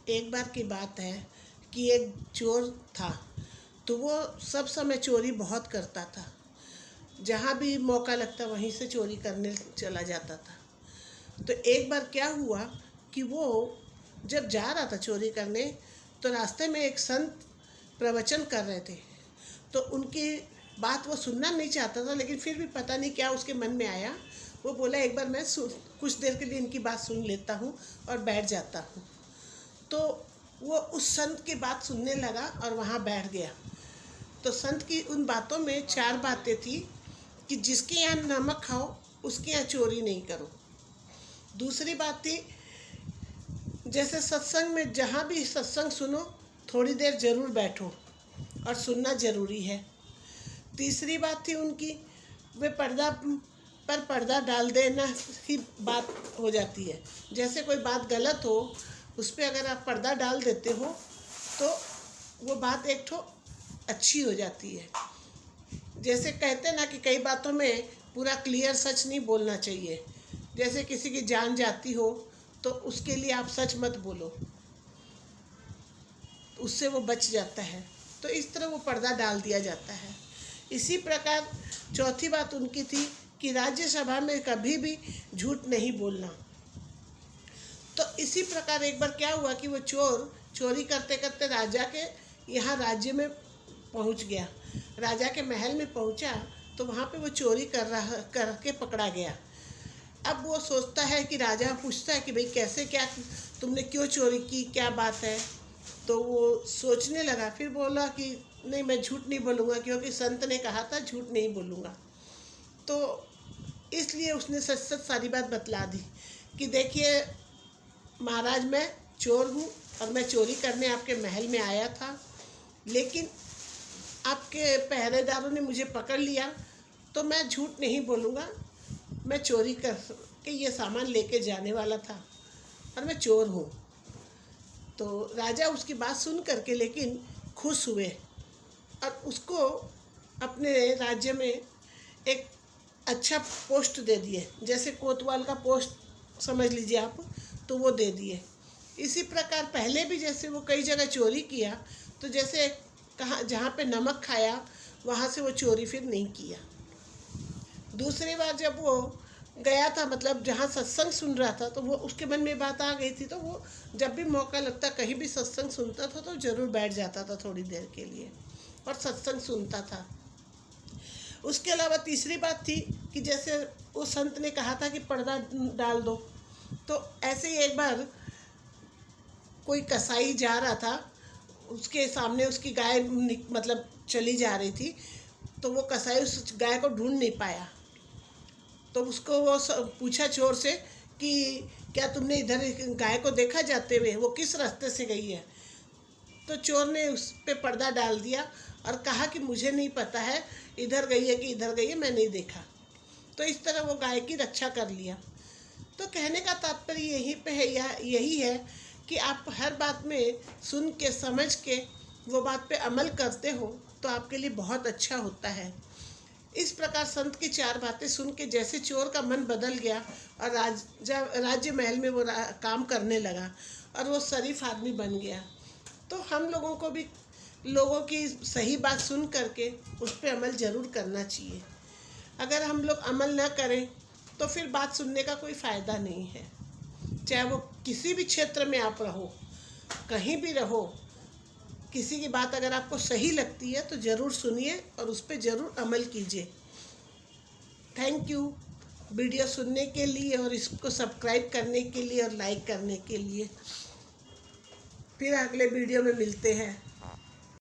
एक बार की बात है कि एक चोर था। तो वो सब समय चोरी बहुत करता था, जहाँ भी मौका लगता वहीं से चोरी करने चला जाता था। तो एक बार क्या हुआ कि वो जब जा रहा था चोरी करने, तो रास्ते में एक संत प्रवचन कर रहे थे। तो उनकी बात वो सुनना नहीं चाहता था, लेकिन फिर भी पता नहीं क्या उसके मन में आया, वो बोला एक बार मैं कुछ देर के लिए इनकी बात सुन लेता हूँ और बैठ जाता हूँ। तो वो उस संत की बात सुनने लगा और वहाँ बैठ गया। तो संत की उन बातों में 4 बातें थी कि जिसके यहाँ नमक खाओ उसके यहाँ चोरी नहीं करो। दूसरी बात थी, जैसे सत्संग में जहाँ भी सत्संग सुनो थोड़ी देर ज़रूर बैठो और सुनना ज़रूरी है। तीसरी बात थी उनकी, वे पर्दा डाल देना ही बात हो जाती है। जैसे कोई बात गलत हो उस पर अगर आप पर्दा डाल देते हो तो वो बात एक ठो अच्छी हो जाती है। जैसे कहते ना कि कई बातों में पूरा क्लियर सच नहीं बोलना चाहिए। जैसे किसी की जान जाती हो तो उसके लिए आप सच मत बोलो, उससे वो बच जाता है। तो इस तरह वो पर्दा डाल दिया जाता है। इसी प्रकार चौथी बात उनकी थी कि राज्यसभा में कभी भी झूठ नहीं बोलना। तो इसी प्रकार एक बार क्या हुआ कि वो चोरी करते करते राजा के यहाँ राज्य में पहुँच गया। राजा के महल में पहुँचा तो वहाँ पे वो चोरी करके पकड़ा गया। अब वो सोचता है कि राजा पूछता है कि भाई कैसे, क्या तुमने क्यों चोरी की, क्या बात है। तो वो सोचने लगा, फिर बोला कि नहीं मैं झूठ नहीं बोलूँगा, क्योंकि संत ने कहा था झूठ नहीं बोलूँगा। तो इसलिए उसने सच सच सारी बात बतला दी कि देखिए महाराज, मैं चोर हूँ और मैं चोरी करने आपके महल में आया था, लेकिन आपके पहरेदारों ने मुझे पकड़ लिया, तो मैं झूठ नहीं बोलूँगा। मैं चोरी करके ये सामान लेके जाने वाला था और मैं चोर हूँ। तो राजा उसकी बात सुन करके लेकिन खुश हुए और उसको अपने राज्य में एक अच्छा पोस्ट दे दिए, जैसे कोतवाल का पोस्ट समझ लीजिए आप, तो वो दे दिए। इसी प्रकार पहले भी जैसे वो कई जगह चोरी किया, तो जैसे कहाँ जहाँ पे नमक खाया वहाँ से वो चोरी फिर नहीं किया। दूसरी बार जब वो गया था, मतलब जहाँ सत्संग सुन रहा था, तो वो उसके मन में बात आ गई थी, तो वो जब भी मौका लगता कहीं भी सत्संग सुनता था तो ज़रूर बैठ जाता था थोड़ी देर के लिए और सत्संग सुनता था। उसके अलावा तीसरी बात थी कि जैसे वो संत ने कहा था कि पर्दा डाल दो, तो ऐसे ही एक बार कोई कसाई जा रहा था, उसके सामने उसकी गाय मतलब चली जा रही थी, तो वो कसाई उस गाय को ढूंढ नहीं पाया। तो उसको वो पूछा चोर से कि क्या तुमने इधर गाय को देखा जाते हुए, वो किस रास्ते से गई है। तो चोर ने उस पे पर्दा डाल दिया और कहा कि मुझे नहीं पता है इधर गई है कि इधर गई है, मैं नहीं देखा। तो इस तरह वो गाय की रक्षा कर लिया। तो कहने का तात्पर्य यहीं पे है, यही है कि आप हर बात में सुन के समझ के वो बात पे अमल करते हो तो आपके लिए बहुत अच्छा होता है। इस प्रकार संत की 4 बातें सुन के जैसे चोर का मन बदल गया और राज्य महल में वो काम करने लगा और वो शरीफ आदमी बन गया। तो हम लोगों को भी लोगों की सही बात सुन करके उस पर अमल ज़रूर करना चाहिए। अगर हम लोग अमल ना करें तो फिर बात सुनने का कोई फ़ायदा नहीं है। चाहे वो किसी भी क्षेत्र में आप रहो, कहीं भी रहो, किसी की बात अगर आपको सही लगती है तो ज़रूर सुनिए और उस पर ज़रूर अमल कीजिए। थैंक यू वीडियो सुनने के लिए और इसको सब्सक्राइब करने के लिए और लाइक करने के लिए। फिर अगले वीडियो में मिलते हैं।